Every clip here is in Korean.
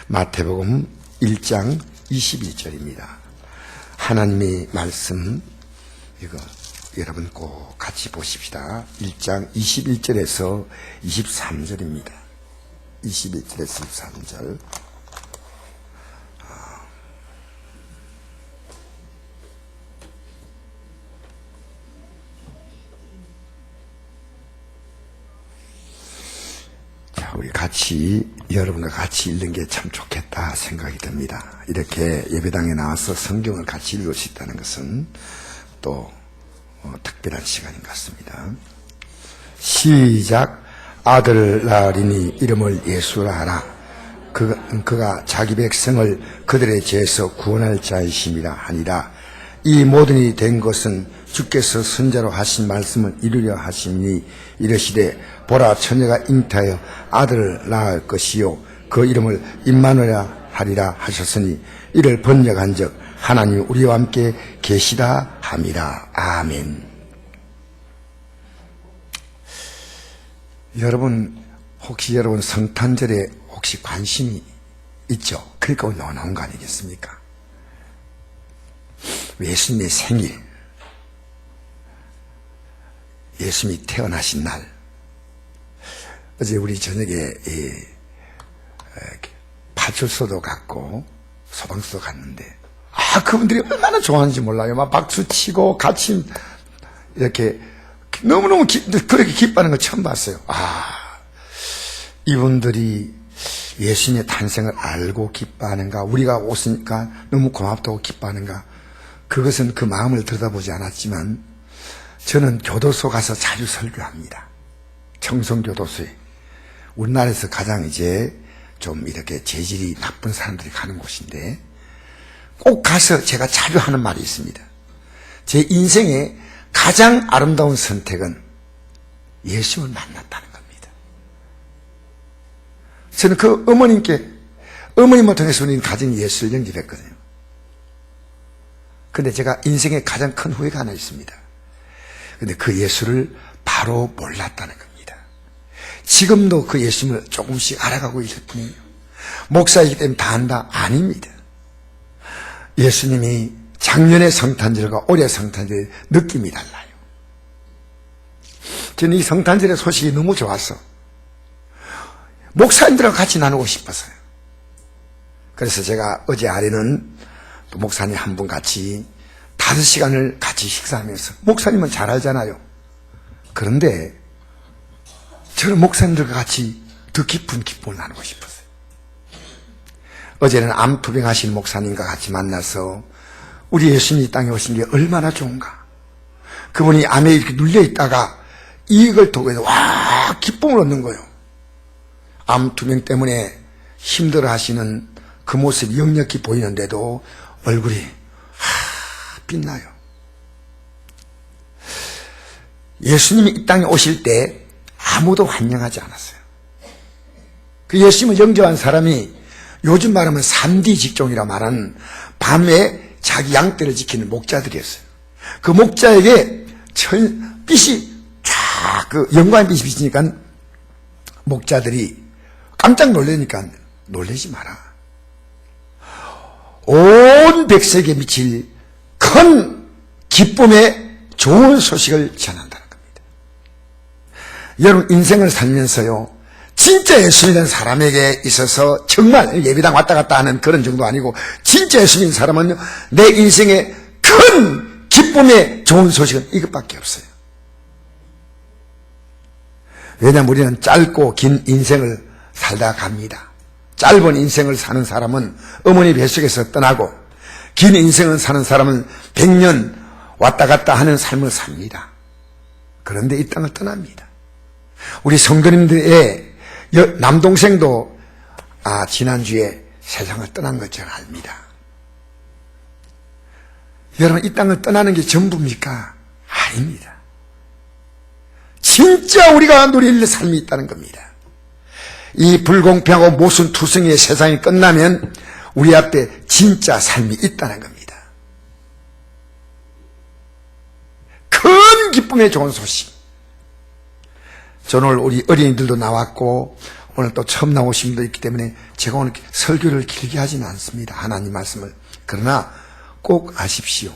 마태복음 1장 21절입니다. 하나님의 말씀, 이거 여러분 꼭 같이 보십시다. 1장 21절에서 23절입니다. 21절에서 23절. 우리 같이, 여러분과 같이 읽는 게 참 좋겠다 생각이 듭니다. 이렇게 예배당에 나와서 성경을 같이 읽을 수 있다는 것은 또 특별한 시간인 것 같습니다. 시작. 아들 낳으리니 이름을 예수라 하라. 그가 자기 백성을 그들의 죄에서 구원할 자이심이라 하니라. 이 모든 일이 된 것은 주께서 선자로 하신 말씀을 이루려 하시니 이르시되 보라 처녀가 잉태하여 아들을 낳을 것이요 그 이름을 임마누엘이라 하리라 하셨으니 이를 번역한즉 하나님 우리와 함께 계시다 함이라. 아멘. 여러분 혹시 여러분 성탄절에 혹시 관심이 있죠? 그러니까 오늘 나온 거 아니겠습니까? 예수님의 생일, 예수님이 태어나신 날. 어제 우리 저녁에 파출소도 갔고 소방서도 갔는데 그분들이 얼마나 좋아하는지 몰라요. 막 박수 치고 같이 이렇게 너무너무 그렇게 기뻐하는 걸 처음 봤어요. 이분들이 예수님의 탄생을 알고 기뻐하는가, 우리가 오시니까 너무 고맙다고 기뻐하는가, 그것은 그 마음을 들여다보지 않았지만 저는 교도소 가서 자주 설교합니다. 청송교도소에. 우리나라에서 가장 이제 좀 이렇게 재질이 나쁜 사람들이 가는 곳인데 꼭 가서 제가 자주 하는 말이 있습니다. 제 인생의 가장 아름다운 선택은 예수님을 만났다는 겁니다. 저는 그 어머님을 통해서 우리는 가진 예수를 영접했거든요. 근데 제가 인생의 가장 큰 후회가 하나 있습니다. 근데 그 예수를 바로 몰랐다는 겁니다. 지금도 그 예수님을 조금씩 알아가고 있을 뿐이에요. 목사이기 때문에 다 안다? 아닙니다. 예수님이 작년의 성탄절과 올해 성탄절의 느낌이 달라요. 저는 이 성탄절의 소식이 너무 좋아서 목사님들하고 같이 나누고 싶었어요. 그래서 제가 어제 아래는 또 목사님 한 분 같이 5시간을 같이 식사하면서, 목사님은 잘 알잖아요. 그런데 저는 목사님들과 같이 더 깊은 기쁨을 나누고 싶었어요. 어제는 암투병 하신 목사님과 같이 만나서 우리 예수님이 이 땅에 오신 게 얼마나 좋은가. 그분이 암에 이렇게 눌려있다가 이걸 통해서 기쁨을 얻는 거예요. 암투병 때문에 힘들어 하시는 그 모습이 역력히 보이는데도 얼굴이 빛나요. 예수님이 이 땅에 오실 때 아무도 환영하지 않았어요. 그 예수님을 영접한 사람이 요즘 말하면 3D 직종이라 말하는 밤에 자기 양떼를 지키는 목자들이었어요. 그 목자에게 빛이 쫙, 영광의 빛이 비치니까 목자들이 깜짝 놀라니까 놀라지 마라. 온 백성에게 미칠 큰 기쁨의 좋은 소식을 전한다는 겁니다. 여러분 인생을 살면서요, 진짜 예수님이라는 사람에게 있어서 정말 예배당 왔다 갔다 하는 그런 정도 아니고 진짜 예수 믿는 사람은 내 인생의 큰 기쁨의 좋은 소식은 이것밖에 없어요. 왜냐하면 우리는 짧고 긴 인생을 살다 갑니다. 짧은 인생을 사는 사람은 어머니 뱃속에서 떠나고, 긴 인생을 사는 사람은 100년 왔다 갔다 하는 삶을 삽니다. 그런데 이 땅을 떠납니다. 우리 성도님들의 남동생도 지난주에 세상을 떠난 것 잘 압니다. 여러분 이 땅을 떠나는 게 전부입니까? 아닙니다. 진짜 우리가 누릴 삶이 있다는 겁니다. 이 불공평하고 모순투성이의 세상이 끝나면 우리 앞에 진짜 삶이 있다는 겁니다. 큰 기쁨의 좋은 소식. 저는 오늘 우리 어린이들도 나왔고 오늘 또 처음 나오신 분도 있기 때문에 제가 오늘 설교를 길게 하지는 않습니다. 하나님 말씀을. 그러나 꼭 아십시오.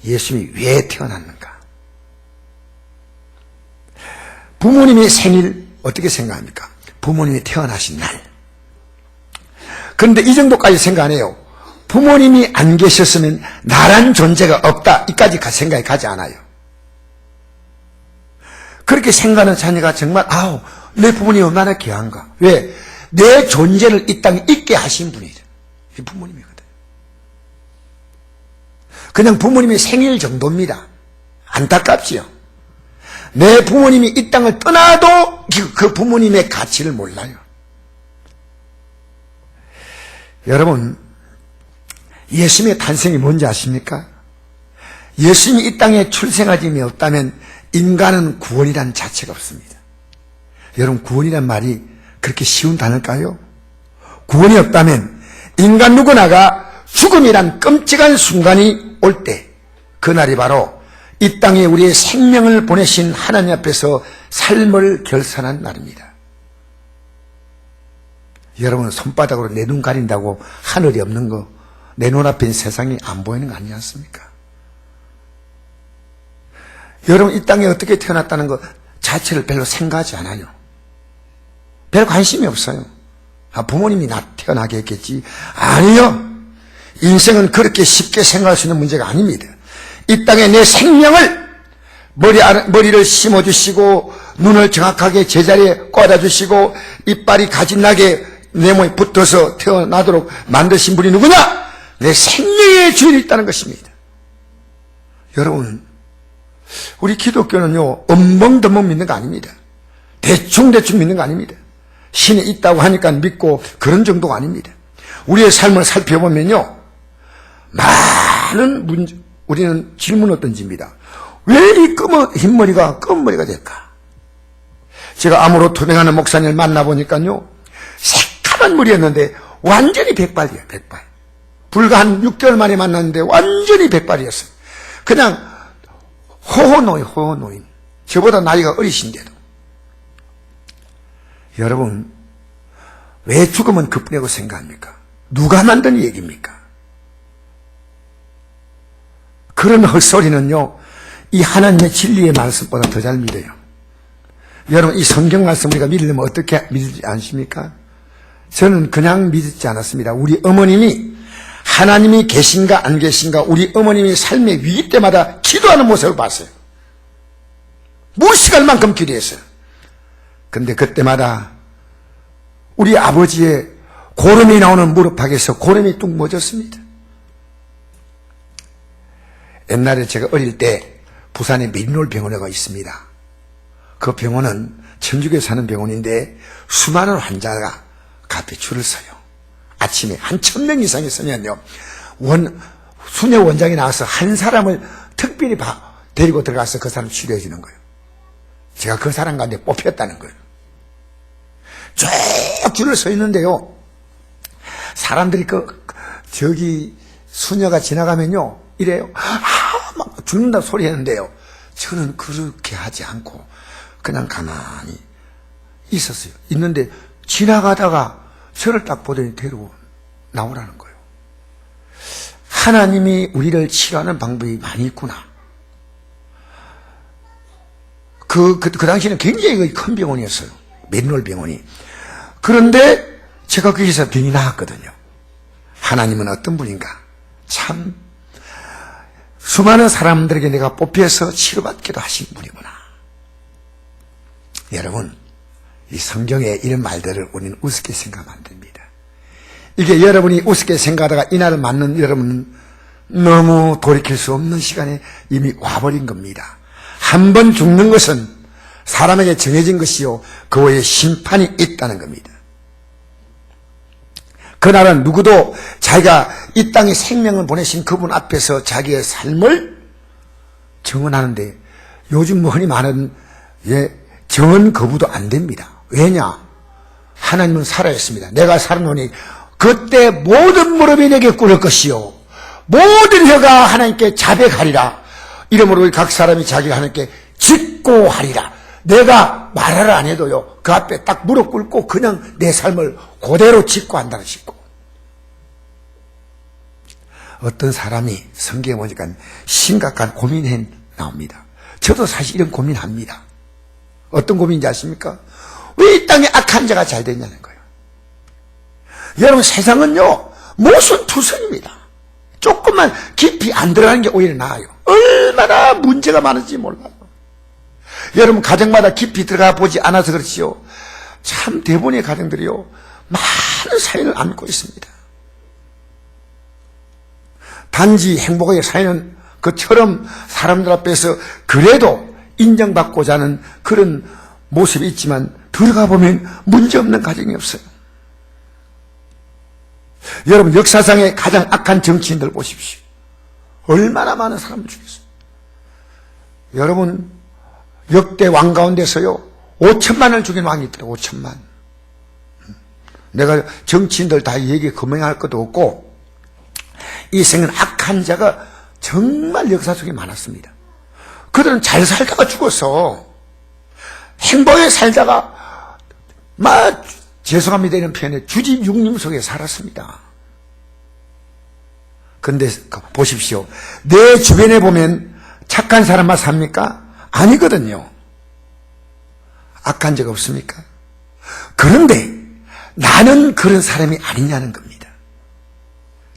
예수님이 왜 태어났는가? 부모님의 생일 어떻게 생각합니까? 부모님이 태어나신 날. 그런데 이 정도까지 생각 안 해요. 부모님이 안 계셨으면 나란 존재가 없다. 이까지 생각이 가지 않아요. 그렇게 생각하는 자녀가 정말 내 부모님이 얼마나 귀한가. 왜? 내 존재를 이 땅에 있게 하신 분이죠. 이 부모님이거든. 그냥 부모님의 생일 정도입니다. 안타깝지요. 내 부모님이 이 땅을 떠나도 그 부모님의 가치를 몰라요. 여러분, 예수님의 탄생이 뭔지 아십니까? 예수님이 이 땅에 출생하지 없다면 인간은 구원이란 자체가 없습니다. 여러분, 구원이란 말이 그렇게 쉬운 단어일까요? 구원이 없다면 인간 누구나가 죽음이란 끔찍한 순간이 올 때, 그날이 바로 이 땅에 우리의 생명을 보내신 하나님 앞에서 삶을 결산한 날입니다. 여러분, 손바닥으로 내 눈 가린다고 하늘이 없는 거, 내 눈앞에 있는 세상이 안 보이는 거 아니지 않습니까? 여러분, 이 땅에 어떻게 태어났다는 것 자체를 별로 생각하지 않아요. 별 관심이 없어요. 부모님이 나 태어나게 했겠지. 아니요. 인생은 그렇게 쉽게 생각할 수 있는 문제가 아닙니다. 이 땅에 내 생명을 머리를 심어주시고 눈을 정확하게 제자리에 꽂아주시고 이빨이 가진나게 내 몸에 붙어서 태어나도록 만드신 분이 누구냐? 내 생명의 주인이 있다는 것입니다. 여러분, 우리 기독교는요, 엉벙덩벙 믿는 거 아닙니다. 대충대충 믿는 거 아닙니다. 신이 있다고 하니까 믿고 그런 정도가 아닙니다. 우리의 삶을 살펴보면요, 많은 문제, 우리는 질문을 던집니다. 왜 이 흰머리가 검은머리가 될까? 제가 암으로 투병하는 목사님을 만나보니까요, 새까만 머리였는데 완전히 백발이에요, 백발. 불과 한 6개월 만에 만났는데 완전히 백발이었어요. 그냥 호호노인. 저보다 나이가 어리신데도. 여러분, 왜 죽으면 그뿐이라고 생각합니까? 누가 만든 얘기입니까? 그런 헛소리는요, 이 하나님의 진리의 말씀보다 더 잘 믿어요. 여러분, 이 성경 말씀 우리가 믿으려면 어떻게 믿지 않습니까? 저는 그냥 믿지 않았습니다. 우리 어머님이 하나님이 계신가 안 계신가 우리 어머님이 삶의 위기 때마다 기도하는 모습을 봤어요. 무시할 만큼 기도했어요. 근데 그때마다 우리 아버지의 고름이 나오는 무릎팍에서 고름이 뚝 멎었습니다. 옛날에 제가 어릴 때 부산에 민놀 병원에가 있습니다. 그 병원은 천주교에 사는 병원인데 수많은 환자가 그 앞에 줄을 서요. 아침에 한 1000명 이상이 서면요, 순회 원장이 나와서 한 사람을 특별히 데리고 들어가서 그 사람 치료해 주는 거예요. 제가 그 사람 가운데 뽑혔다는 거예요. 쭉 줄을 서 있는데요, 사람들이 저기 수녀가 지나가면요, 이래요. 막 죽는다 소리 했는데요, 저는 그렇게 하지 않고 그냥 가만히 있었어요. 있는데 지나가다가 저를 딱 보더니 데리고 나오라는 거예요. 하나님이 우리를 치료하는 방법이 많이 있구나. 그 당시에는 굉장히 큰 병원이었어요. 맨롤 병원이. 그런데 제가 거기서 병이 나았거든요. 하나님은 어떤 분인가? 참 수많은 사람들에게 내가 뽑혀서 치료받기도 하신 분이구나. 여러분, 이 성경의 이런 말들을 우리는 우습게 생각하면 안 됩니다. 이게 여러분이 우습게 생각하다가 이날을 맞는 여러분은 너무 돌이킬 수 없는 시간에 이미 와버린 겁니다. 한 번 죽는 것은 사람에게 정해진 것이요, 그 외에 심판이 있다는 겁니다. 그날은 누구도 자기가 이 땅에 생명을 보내신 그분 앞에서 자기의 삶을 정언하는데, 요즘 흔히 많은 정언 거부도 안 됩니다. 왜냐? 하나님은 살아있습니다. 내가 살아노니 그때 모든 무릎이 내게 꿇을 것이요, 모든 혀가 하나님께 자백하리라. 이러므로 각 사람이 자기가 하나님께 직고하리라. 내가 말을 안 해도요, 그 앞에 딱 무릎 꿇고 그냥 내 삶을 그대로 짓고 한다는 싶고. 어떤 사람이 성경에 보니까 심각한 고민해 나옵니다. 저도 사실 이런 고민합니다. 어떤 고민인지 아십니까? 왜 이 땅에 악한 자가 잘 되냐는 거예요. 여러분, 세상은요, 모순투성입니다. 조금만 깊이 안 들어가는 게 오히려 나아요. 얼마나 문제가 많은지 몰라요. 여러분, 가정마다 깊이 들어가 보지 않아서 그렇지요, 참 대부분의 가정들이요, 많은 사연을 안고 있습니다. 단지 행복하게 사는 것처럼 사람들 앞에서 그래도 인정받고자 하는 그런 모습이 있지만 들어가 보면 문제없는 가정이 없어요. 여러분, 역사상의 가장 악한 정치인들 보십시오. 얼마나 많은 사람을 죽였어요. 여러분, 역대 왕 가운데서요, 5천만을 죽인 왕이 있더라고요. 5천만. 내가 정치인들 다 얘기 금명할 것도 없고, 이 세상은 악한 자가 정말 역사 속에 많았습니다. 그들은 잘 살다가 죽었어. 행복하게 살다가 죄송합니다 이런 표현에 주집 육림 속에 살았습니다. 근데 보십시오. 내 주변에 보면 착한 사람만 삽니까? 아니거든요. 악한 적 없습니까? 그런데 나는 그런 사람이 아니냐는 겁니다.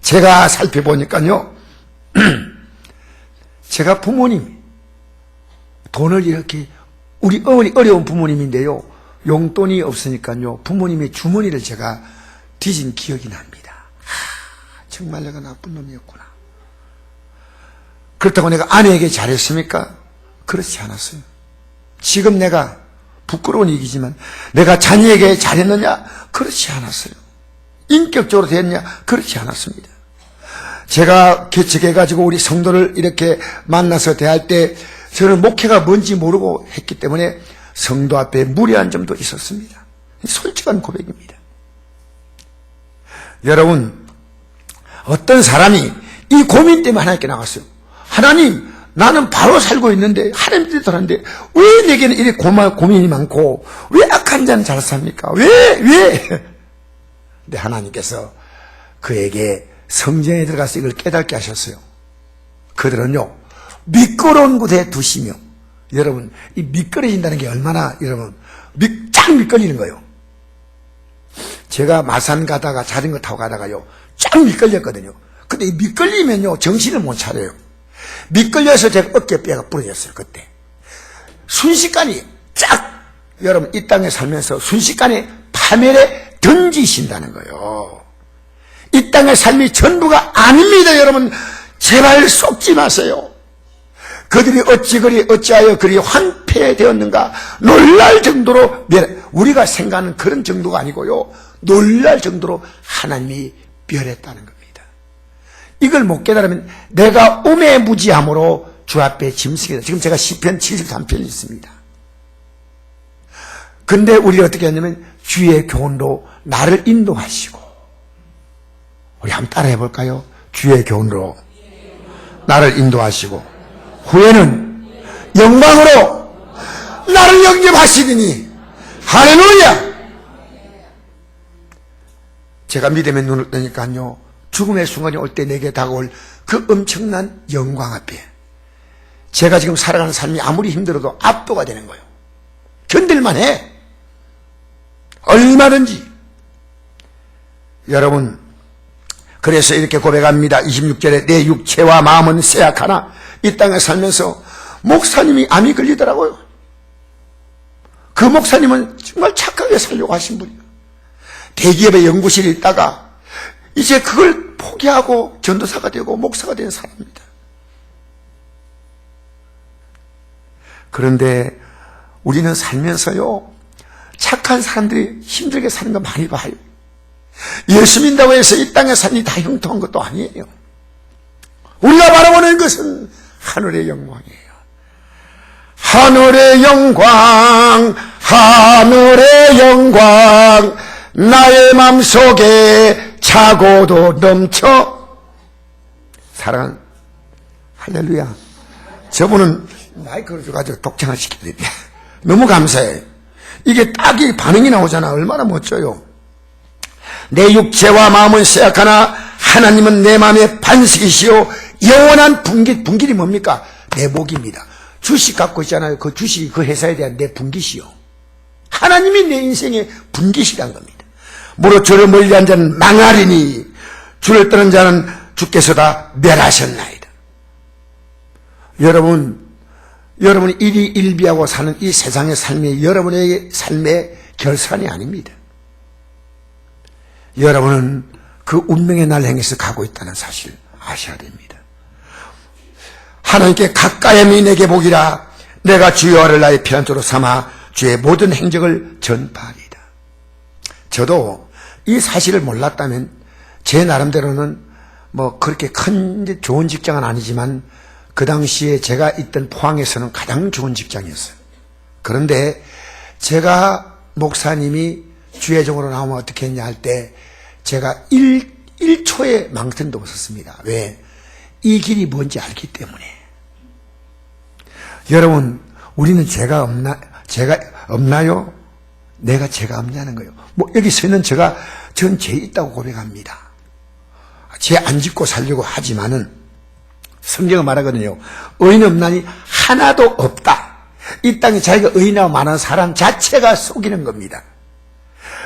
제가 살펴보니까요, 제가 부모님 돈을 이렇게, 우리 어려운 부모님인데요, 용돈이 없으니까요, 부모님의 주머니를 제가 뒤진 기억이 납니다. 정말 내가 나쁜 놈이었구나. 그렇다고 내가 아내에게 잘했습니까? 그렇지 않았어요. 지금 내가 부끄러운 얘기지만 내가 자녀에게 잘했느냐? 그렇지 않았어요. 인격적으로 됐냐? 그렇지 않았습니다. 제가 개척해가지고 우리 성도를 이렇게 만나서 대할 때 저는 목회가 뭔지 모르고 했기 때문에 성도 앞에 무례한 점도 있었습니다. 솔직한 고백입니다. 여러분, 어떤 사람이 이 고민 때문에 하나님께 나갔어요. 하나님, 나는 바로 살고 있는데, 하나님 뜻대로하는데 왜 내게는 이렇게 고민이 많고 왜 악한 자는 잘 삽니까? 왜? 근데 하나님께서 그에게 성전에 들어가서 이걸 깨닫게 하셨어요. 그들은요, 미끄러운 곳에 두시며, 여러분, 이 미끄러진다는 게 얼마나, 여러분, 쫙 미끌리는 거예요. 제가 마산 가다가 자전거 타고 가다가요, 쫙 미끌렸거든요. 근데 이 미끌리면요, 정신을 못 차려요. 미끌려서 제가 어깨뼈가 부러졌어요, 그때. 순식간에 쫙, 여러분, 이 땅에 살면서 순식간에 파멸에 던지신다는 거예요. 이 땅의 삶이 전부가 아닙니다, 여러분. 제발 속지 마세요. 그들이 어찌하여 그리 황폐되었는가 놀랄 정도로, 우리가 생각하는 그런 정도가 아니고요, 놀랄 정도로 하나님이 멸했다는 겁니다. 이걸 못 깨달으면 내가 우매무지함으로 주 앞에 짐승이다. 지금 제가 시편 73편이 있습니다. 근데 우리가 어떻게 하냐면 주의 교훈으로 나를 인도하시고, 우리 한번 따라 해볼까요? 주의 교훈으로 나를 인도하시고 후에는 영광으로 나를 영접하시리니 할렐루야. 제가 믿음의 눈을 뜨니까요, 죽음의 순간이 올 때 내게 다가올 그 엄청난 영광 앞에 제가 지금 살아가는 삶이 아무리 힘들어도 압도가 되는 거예요. 견딜만 해. 얼마든지. 여러분, 그래서 이렇게 고백합니다. 26절에 내 육체와 마음은 쇠약하나, 이 땅에 살면서 목사님이 암이 걸리더라고요. 그 목사님은 정말 착하게 살려고 하신 분이에요. 대기업의 연구실에 있다가 이제 그걸 포기하고 전도사가 되고 목사가 된 사람입니다. 그런데 우리는 살면서요, 착한 사람들이 힘들게 사는 거 많이 봐요. 예수 믿는다고 해서 이 땅의 삶이 다 형통한 것도 아니에요. 우리가 바라보는 것은 하늘의 영광이에요. 하늘의 영광, 하늘의 영광, 나의 맘속에 차고도 넘쳐. 사랑하는, 할렐루야. 저분은 마이크를 줘가지고 독창을 시켜드립니다. 너무 감사해. 이게 딱이 반응이 나오잖아. 얼마나 멋져요. 내 육체와 마음은 쇠약하나 하나님은 내 마음의 반석이시요 영원한 분길이 뭡니까? 내 목입니다. 주식 갖고 있잖아요. 그 주식이 그 회사에 대한 내 분깃이요. 하나님이 내 인생의 분깃이란 겁니다. 무릇 주를 멀리한 자는 망하리니 주를 떠난 자는 주께서 다 멸하셨나이다. 여러분이 일희일비하고 사는 이 세상의 삶이 여러분의 삶의 결산이 아닙니다. 여러분은 그 운명의 날 향해서 가고 있다는 사실 아셔야 됩니다. 하나님께 가까이함이 내게 복이라. 내가 주여와를 나의 피난처로 삼아 주의 모든 행적을 전파하리이다. 저도 이 사실을 몰랐다면 제 나름대로는 뭐 그렇게 큰 좋은 직장은 아니지만 그 당시에 제가 있던 포항에서는 가장 좋은 직장이었어요. 그런데 제가 목사님이 주회종으로 나오면 어떻게 했냐 할 때 제가 1초의 망설임도 없었습니다. 왜? 이 길이 뭔지 알기 때문에. 여러분, 우리는 죄가 없나요? 내가 죄가 없냐는 거예요. 뭐 여기 서 있는 전 죄 있다고 고백합니다. 죄 안 짓고 살려고 하지만은 성경은 말하거든요. 의인 없나니 하나도 없다. 이 땅에 자기가 의인하고 많은 사람 자체가 속이는 겁니다.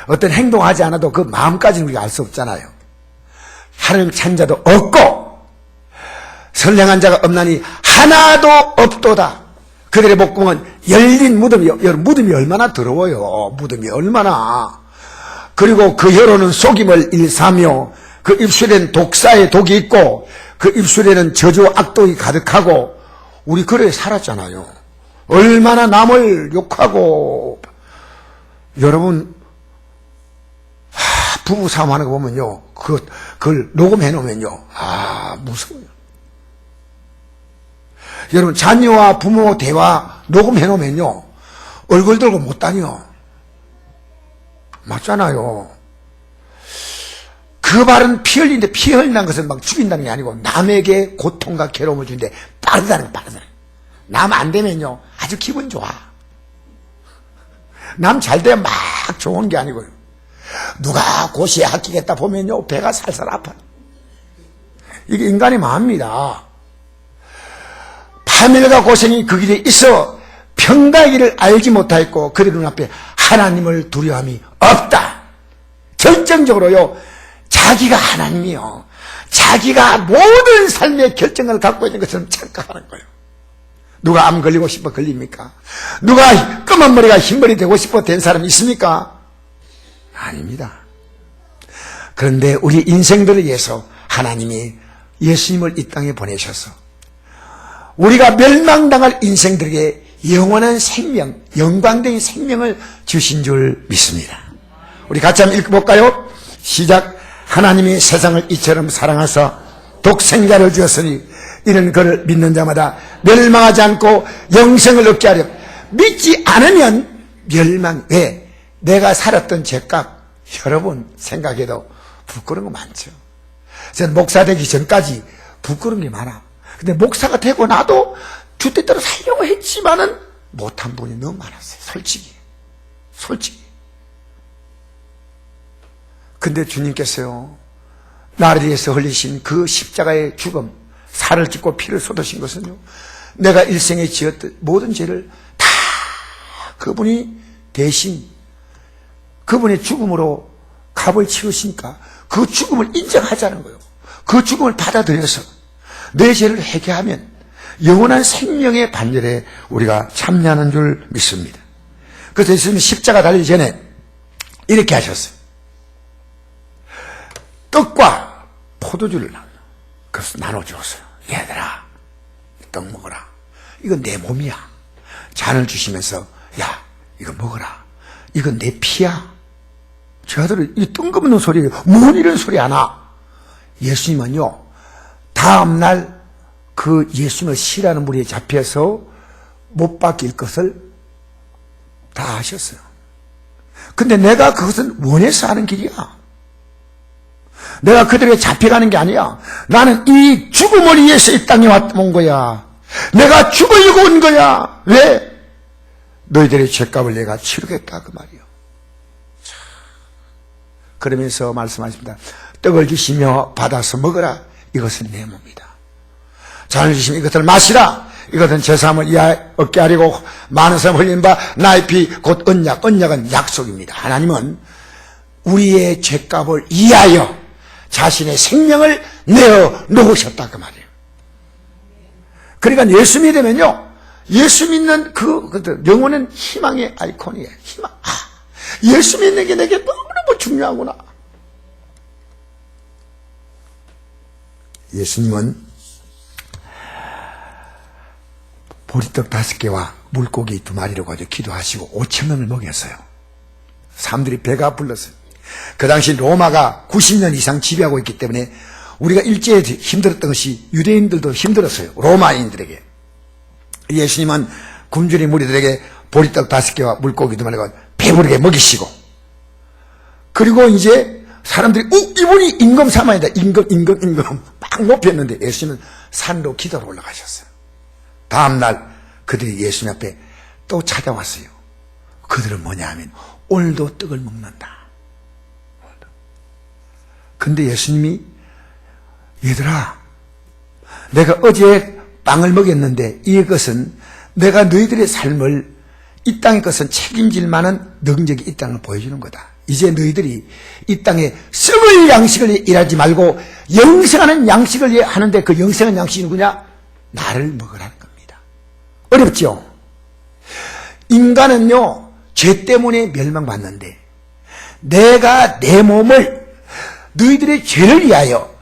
어떤 행동하지 않아도 그 마음까지는 우리가 알 수 없잖아요. 하나님 찾는 자도 없고 선량한 자가 없나니 하나도 없도다. 그들의 목공은 열린 무덤이 얼마나 더러워요. 무덤이 얼마나. 그리고 그 혀로는 속임을 일삼며 그 입술에는 독사의 독이 있고 그 입술에는 저주와 악독이 가득하고 우리 그래 살았잖아요. 얼마나 남을 욕하고. 여러분 부부싸움 하는 거 보면요, 그걸 녹음해 놓으면요, 무서워요. 여러분 자녀와 부모 대화 녹음해 놓으면요 얼굴 들고 못 다녀. 맞잖아요. 그 말은 피 흘리는데 피 흘린다는 것은 막 죽인다는 게 아니고 남에게 고통과 괴로움을 주는데 빠르다는 거예요. 남 안 되면요 아주 기분 좋아. 남 잘 되면 막 좋은 게 아니고요. 누가 고시에 합격했다 보면요 배가 살살 아파요. 이게 인간의 마음입니다. 파멸과 고생이 그 길에 있어 평강의 길을 알지 못하였고 그들 눈앞에 하나님을 두려움이 없다. 결정적으로요 자기가 하나님이요 자기가 모든 삶의 결정을 갖고 있는 것처럼 착각하는 거예요. 누가 암 걸리고 싶어 걸립니까? 누가 검은 머리가 흰머리 되고 싶어 된 사람 있습니까? 아닙니다. 그런데 우리 인생들을 위해서 하나님이 예수님을 이 땅에 보내셔서 우리가 멸망당할 인생들에게 영원한 생명, 영광된 생명을 주신 줄 믿습니다. 우리 같이 한번 읽어볼까요? 시작. 하나님이 세상을 이처럼 사랑하사 독생자를 주었으니 이는 그를 믿는 자마다 멸망하지 않고 영생을 얻게 하려. 믿지 않으면 멸망. 왜? 내가 살았던 죄값 여러분 생각해도 부끄러운 거 많죠. 저는 목사 되기 전까지 부끄러운 게 많아. 근데 목사가 되고 나도 주 뜻대로 살려고 했지만은 못한 분이 너무 많았어요. 솔직히. 근데 주님께서요 나를 위해서 흘리신 그 십자가의 죽음, 살을 찢고 피를 쏟으신 것은요 내가 일생에 지었던 모든 죄를 다 그분이 대신 그분의 죽음으로 값을 치우시니까 그 죽음을 인정하자는 거예요. 그 죽음을 받아들여서 내 죄를 회개하면 영원한 생명의 반열에 우리가 참여하는 줄 믿습니다. 그래서 예수님이 십자가 달리기 전에 이렇게 하셨어요. 떡과 포도주를 그래서 나눠주었어요. 얘들아 떡 먹어라. 이건 내 몸이야. 잔을 주시면서 야 이거 먹어라. 이건 내 피야. 저 아들은 이 뜬금없는 소리예요. 뭔 이런 소리 하나. 예수님은요 다음날 그 예수님을 싫어하는 무리에 잡혀서 못 박힐 것을 다 아셨어요. 근데 내가 그것은 원해서 하는 길이야. 내가 그들에게 잡혀가는 게 아니야. 나는 이 죽음을 위해서 이 땅에 온 거야. 내가 죽으려고 온 거야. 왜? 너희들의 죄값을 내가 치르겠다 그 말이요. 그러면서 말씀하십니다. 떡을 주시며 받아서 먹으라. 이것은 내 몸이다. 잔을 주시며 이것을 마시라. 이것은 제3을 얻게 하려고 많은 사람 흘린 바 나의 피 곧 언약. 언약은 약속입니다. 하나님은 우리의 죄값을 이하여 자신의 생명을 내어 놓으셨다 그 말이에요. 그러니까 예수 믿으면요, 예수 믿는 그 영혼은 희망의 아이콘이에요. 희망. 예수 믿는 게 내게 너무너무 중요하구나. 예수님은 보리떡 5개와 물고기 2마리로 가지고 기도하시고 5,000명을 먹였어요. 사람들이 배가 불렀어요. 그 당시 로마가 90년 이상 지배하고 있기 때문에 우리가 일제에 힘들었던 것이 유대인들도 힘들었어요. 로마인들에게. 예수님은 굶주린 무리들에게 보리떡 5개와 물고기 2마리가 배부르게 먹이시고, 그리고 이제 사람들이 이분이 임금 삼아야 돼. 임금 막 높였는데 예수님은 산으로 기도로 올라가셨어요. 다음날 그들이 예수님 앞에 또 찾아왔어요. 그들은 뭐냐 하면 오늘도 떡을 먹는다. 근데 예수님이 얘들아, 내가 어제 빵을 먹였는데 이것은 내가 너희들의 삶을, 이 땅의 것은 책임질 만한 능력이 있다는 걸 보여주는 거다. 이제 너희들이 이 땅에 썩을 양식을 일하지 말고 영생하는 양식을 하는데, 그 영생한 양식이 누구냐? 나를 먹으라는 겁니다. 어렵죠? 인간은요, 죄 때문에 멸망받는데 내가 내 몸을 너희들의 죄를 위하여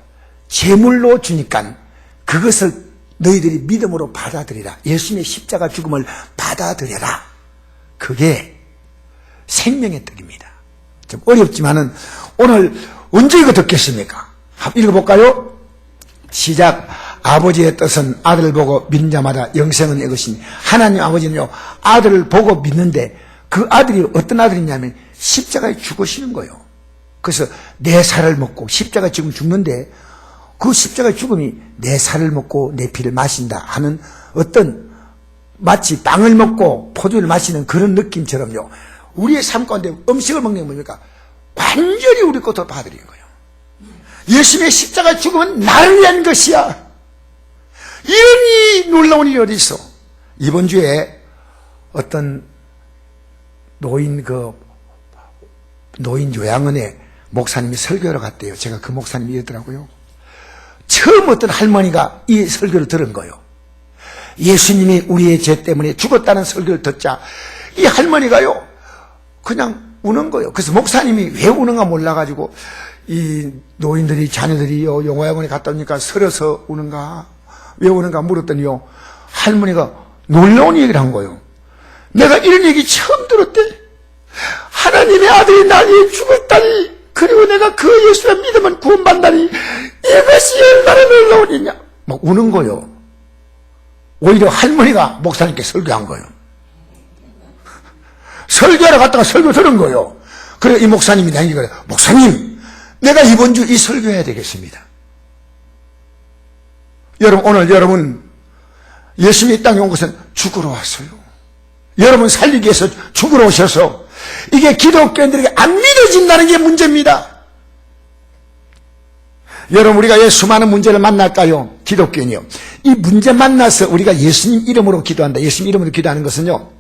제물로 주니까 그것을 너희들이 믿음으로 받아들이라. 예수님의 십자가 죽음을 받아들여라. 그게 생명의 떡입니다. 좀 어렵지만은 오늘 언제 이거 듣겠습니까? 한번 읽어볼까요? 시작. 아버지의 뜻은 아들을 보고 믿는 자마다 영생은 이것이니, 하나님 아버지는요, 아들을 보고 믿는데 그 아들이 어떤 아들이냐면 십자가에 죽으시는 거예요. 그래서 내 살을 먹고, 십자가 지금 죽는데 그 십자가의 죽음이 내 살을 먹고 내 피를 마신다 하는 어떤, 마치 빵을 먹고 포도를 마시는 그런 느낌처럼요, 우리의 삶 가운데 음식을 먹는 게 뭡니까? 완전히 우리 것으로 받아들이는 거예요. 예수님의 십자가 죽음은 나를 위한 것이야. 이런 놀라운 일이 어디 있어? 이번 주에 어떤 노인 요양원에 목사님이 설교하러 갔대요. 제가 그 목사님이 이러더라고요. 처음 어떤 할머니가 이 설교를 들은 거예요. 예수님이 우리의 죄 때문에 죽었다는 설교를 듣자 이 할머니가요, 그냥 우는 거예요. 그래서 목사님이 왜 우는가 몰라가지고, 이 노인들이, 자녀들이요, 영화학원에 갔다 오니까 서려서 우는가, 왜 우는가 물었더니요, 할머니가 놀라운 얘기를 한 거예요. 내가 이런 얘기 처음 들었대. 하나님의 아들이 날 위해 죽었다니, 그리고 내가 그 예수를 믿으면 구원받다니, 이것이 얼마나 놀라운 일이냐. 막 우는 거예요. 오히려 할머니가 목사님께 설교한 거예요. 설교하러 갔다가 설교 들은 거예요. 그래, 이 목사님이 나에게 그래, 목사님, 내가 이번 주 이 설교해야 되겠습니다. 여러분, 오늘 여러분, 예수님이 이 땅에 온 것은 죽으러 왔어요. 여러분 살리기 위해서 죽으러 오셔서, 이게 기독교인들에게 안 믿어진다는 게 문제입니다. 여러분, 우리가 왜 수많은 문제를 만날까요? 기독교인이요. 이 문제 만나서 우리가 예수님 이름으로 기도한다. 예수님 이름으로 기도하는 것은요,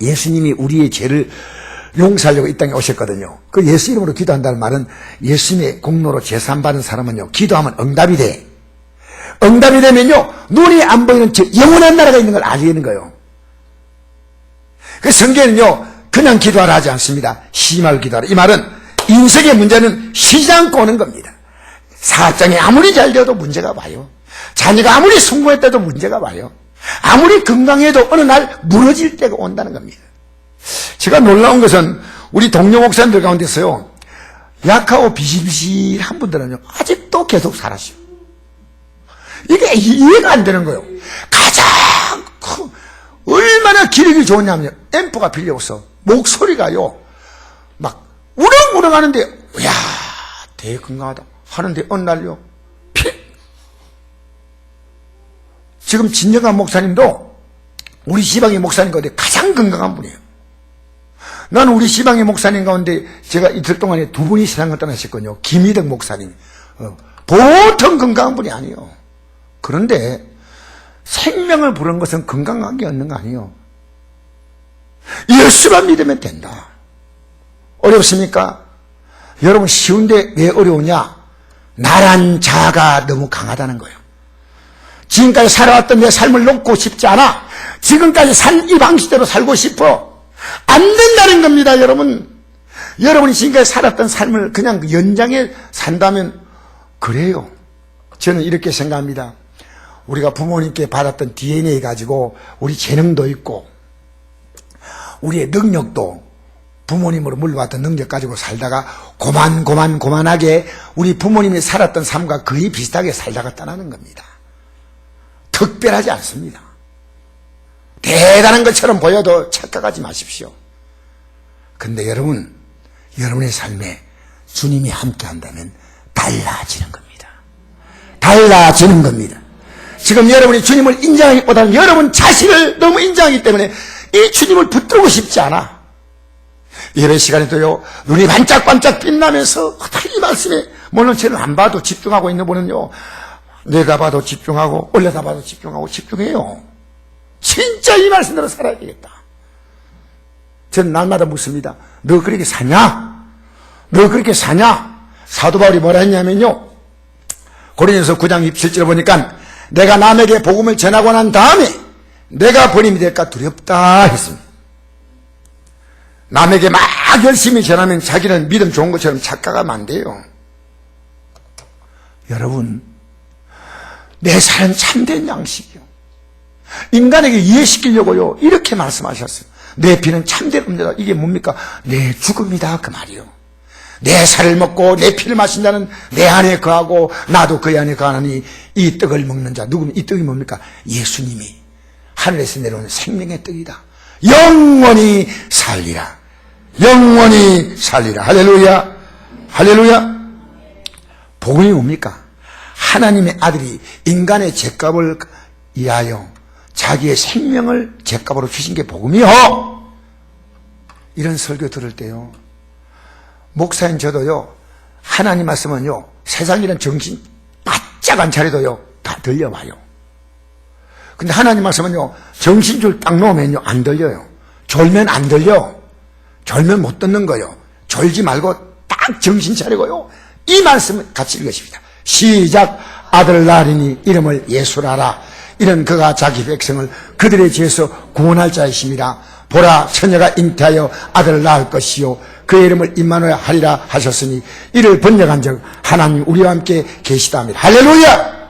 예수님이 우리의 죄를 용서하려고 이 땅에 오셨거든요. 그 예수 이름으로 기도한다는 말은 예수님의 공로로 제사 받은 사람은요, 기도하면 응답이 돼. 응답이 되면요, 눈이 안 보이는 영원한 나라가 있는 걸 알게 되는 거예요. 그 성경은요, 그냥 기도하라 하지 않습니다. 쉬지 말고 기도하라. 이 말은 인생의 문제는 쉬지 않고 오는 겁니다. 사장이 아무리 잘 되어도 문제가 와요. 자녀가 아무리 성공했다도 문제가 와요. 아무리 건강해도 어느 날 무너질 때가 온다는 겁니다. 제가 놀라운 것은 우리 동료 목사님들 가운데서요, 약하고 비실비실한 분들은요, 아직도 계속 살아셔. 이게 이해가 안 되는 거예요. 가장 얼마나 기력이 좋냐면요, 앰프가 빌려서 목소리가요, 막 우렁우렁 하는데, 이야, 되게 건강하다 하는데 어느 날요, 지금 진정한 목사님도 우리 시방의 목사님 가운데 가장 건강한 분이에요. 나는 우리 시방의 목사님 가운데 제가 이틀 동안에 두 분이 세상을 떠나셨거든요. 김희덕 목사님. 보통 건강한 분이 아니에요. 그런데 생명을 부른 것은 건강한 게 없는 거 아니에요. 예수만 믿으면 된다. 어렵습니까? 여러분, 쉬운데 왜 어려우냐? 나란 자아가 너무 강하다는 거예요. 지금까지 살아왔던 내 삶을 놓고 싶지 않아. 지금까지 산 이 방식대로 살고 싶어. 안 된다는 겁니다, 여러분. 여러분이 지금까지 살았던 삶을 그냥 연장해 산다면 그래요. 저는 이렇게 생각합니다. 우리가 부모님께 받았던 DNA 가지고 우리 재능도 있고 우리의 능력도 부모님으로 물려왔던 능력 가지고 살다가 고만하게 우리 부모님이 살았던 삶과 거의 비슷하게 살다가 떠나는 겁니다. 특별하지 않습니다. 대단한 것처럼 보여도 착각하지 마십시오. 근데 여러분, 여러분의 삶에 주님이 함께 한다면 달라지는 겁니다. 달라지는 겁니다. 지금 여러분이 주님을 인정하기보다는 여러분 자신을 너무 인정하기 때문에 이 주님을 붙들고 싶지 않아. 예배 시간에도요, 눈이 반짝반짝 빛나면서 어떻게 이 말씀에, 물론 저는 안 봐도 집중하고 있는 분은요, 내가 봐도 집중하고 올려다 봐도 집중하고 집중해요. 진짜 이 말씀대로 살아야 되겠다. 저는 날마다 묻습니다. 너 그렇게 사냐? 너 그렇게 사냐? 사도 바울이 뭐라 했냐면요, 고린도서 9장 27절 보니까 내가 남에게 복음을 전하고 난 다음에 내가 번임이 될까 두렵다 했습니다. 남에게 막 열심히 전하면 자기는 믿음 좋은 것처럼 착각하면 안 돼요. 여러분, 내 삶은 참된 양식이요. 인간에게 이해시키려고요, 이렇게 말씀하셨어요. 내 피는 참된 음료다. 이게 뭡니까? 내 죽음이다, 그 말이요. 내 살을 먹고 내 피를 마신 자는 내 안에 거하고 나도 그의 안에 거하니 이 떡을 먹는 자, 누구면 이 떡이 뭡니까? 예수님이 하늘에서 내려오는 생명의 떡이다. 영원히 살리라. 영원히 살리라. 할렐루야. 할렐루야. 복음이 뭡니까? 하나님의 아들이 인간의 죄값을 위하여 자기의 생명을 죄값으로 주신 게 복음이요. 이런 설교 들을 때요, 목사인 저도요, 하나님 말씀은요, 세상 일은 정신 바짝 안 차려도요, 다 들려와요. 근데 하나님 말씀은요, 정신줄 딱 놓으면요, 안 들려요. 졸면 안 들려. 졸면 못 듣는 거요. 졸지 말고 딱 정신 차리고요, 이 말씀을 같이 읽으십니다. 시작. 아들 낳으리니 이름을 예수라라. 이는 그가 자기 백성을 그들의 죄에서 구원할 자이심이라. 보라, 처녀가 잉태하여 아들을 낳을 것이요 그의 이름을 임마누엘 하리라 하셨으니 이를 번역한 적 하나님 우리와 함께 계시다합니다. 할렐루야.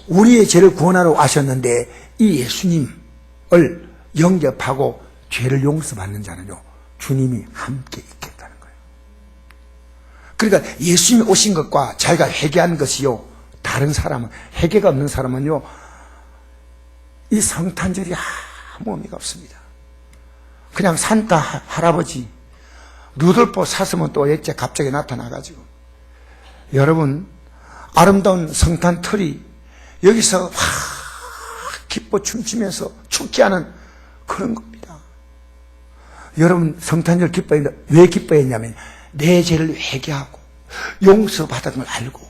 우리의 죄를 구원하러 와셨는데 이 예수님을 영접하고 죄를 용서받는 자는요, 주님이 함께 있겠다는 거예요. 그러니까 예수님이 오신 것과 자기가 회개한 것이요, 다른 사람은, 회개가 없는 사람은요, 이 성탄절이 아무 의미가 없습니다. 그냥 산타 할아버지 루돌프 샀으면 또 액체 갑자기 나타나가지고, 여러분, 아름다운 성탄털이 여기서 확 기뻐 춤추면서 축제하는 그런 겁니다. 여러분, 성탄절 기뻐했는데 왜 기뻐했냐면 내 죄를 회개하고 용서받은 걸 알고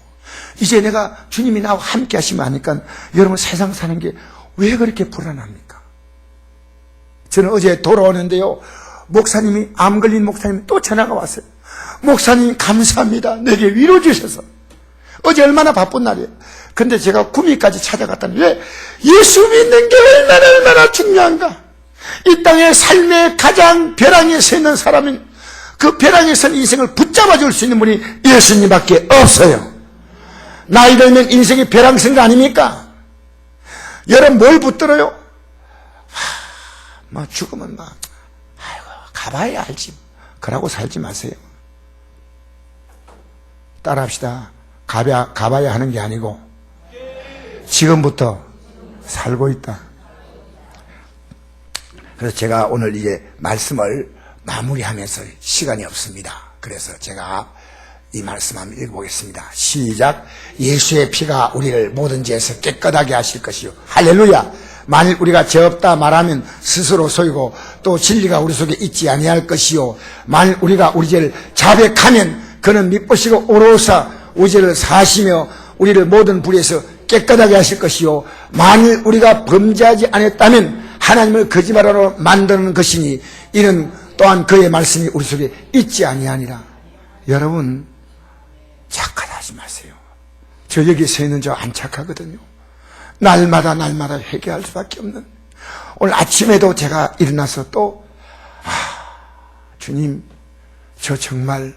이제 내가 주님이 나와 함께 하시면 하니까 여러분, 세상 사는 게 왜 그렇게 불안합니까? 저는 어제 돌아오는데요, 목사님이, 암 걸린 목사님이 또 전화가 왔어요. 목사님 감사합니다. 내게 위로 주셔서. 어제 얼마나 바쁜 날이에요. 근데 제가 구미까지 찾아갔다니, 왜? 예수 믿는 게 얼마나 중요한가. 이 땅의 삶의 가장 벼랑에 서 있는 사람은, 그 벼랑에 선 인생을 붙잡아 줄 수 있는 분이 예수님밖에 없어요. 나이 들면 인생이 벼랑선 거 아닙니까? 여러분, 뭘 붙들어요? 뭐 죽으면 막, 아이고, 가봐야 알지. 그러고 살지 마세요. 따라합시다. 가봐야 하는 게 아니고 지금부터 살고 있다. 그래서 제가 오늘 이제 말씀을 마무리하면서 시간이 없습니다. 그래서 제가 이 말씀 한번 읽어보겠습니다. 시작. 예수의 피가 우리를 모든 죄에서 깨끗하게 하실 것이요. 할렐루야. 만일 우리가 죄 없다 말하면 스스로 속이고 또 진리가 우리 속에 있지 아니할 것이요 만일 우리가 우리 죄를 자백하면 그는 미쁘시고 오로사 우리 죄를 사하시며 우리를 모든 불의에서 깨끗하게 하실 것이요 만일 우리가 범죄하지 않았다면 하나님을 거짓말하러 만드는 것이니 이는 또한 그의 말씀이 우리 속에 있지 아니하니라. 여러분 착하다 하지 마세요. 저 여기 서 있는 저 안 착하거든요. 날마다 회개할 수밖에 없는. 오늘 아침에도 제가 일어나서 또 주님 저 정말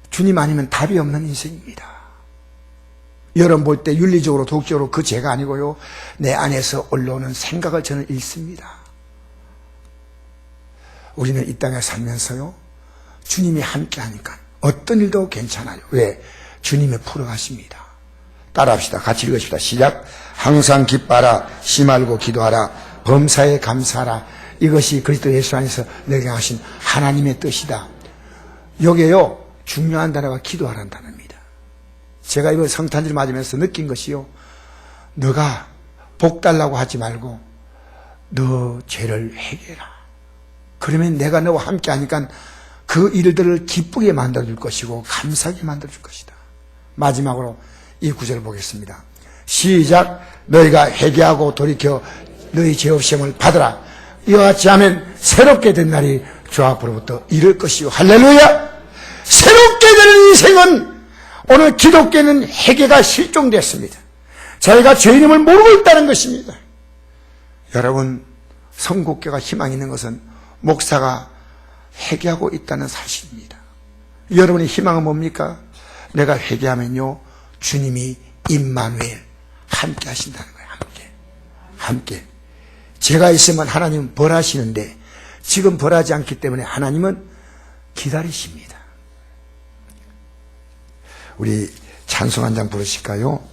주님 아니면 답이 없는 인생입니다. 여러분 볼 때 윤리적으로 도덕적으로 그 죄가 아니고요 내 안에서 올라오는 생각을 저는 읽습니다. 우리는 이 땅에 살면서요 주님이 함께 하니까 어떤 일도 괜찮아요. 왜? 주님이 풀어가십니다. 따라합시다. 같이 읽읍시다. 시작. 항상 기뻐하라. 쉬말고 기도하라. 범사에 감사하라. 이것이 그리스도 예수 안에서 내게 하신 하나님의 뜻이다. 여기에요 중요한 단어가 기도하라는 단어입니다. 제가 이번 성탄절 맞으면서 느낀 것이요 너가 복 달라고 하지 말고 너 죄를 회개해라. 그러면 내가 너와 함께 하니까 그 일들을 기쁘게 만들어줄 것이고 감사하게 만들어줄 것이다. 마지막으로 이 구절을 보겠습니다. 시작. 너희가 회개하고 돌이켜 너희 죄 없음을 받으라. 이와 같이 하면 새롭게 된 날이 주 앞으로부터 이를 것이요. 할렐루야. 새롭게 되는 인생은 오늘 기독교는 회개가 실종됐습니다. 자기가 죄인임을 모르고 있다는 것입니다. 여러분 선곡교가 희망이 있는 것은 목사가 회개하고 있다는 사실입니다. 여러분의 희망은 뭡니까? 내가 회개하면요 주님이 임마누엘 함께 하신다는 거예요. 함께. 제가 있으면 하나님은 벌하시는데 지금 벌하지 않기 때문에 하나님은 기다리십니다. 우리 찬송 한 장 부르실까요?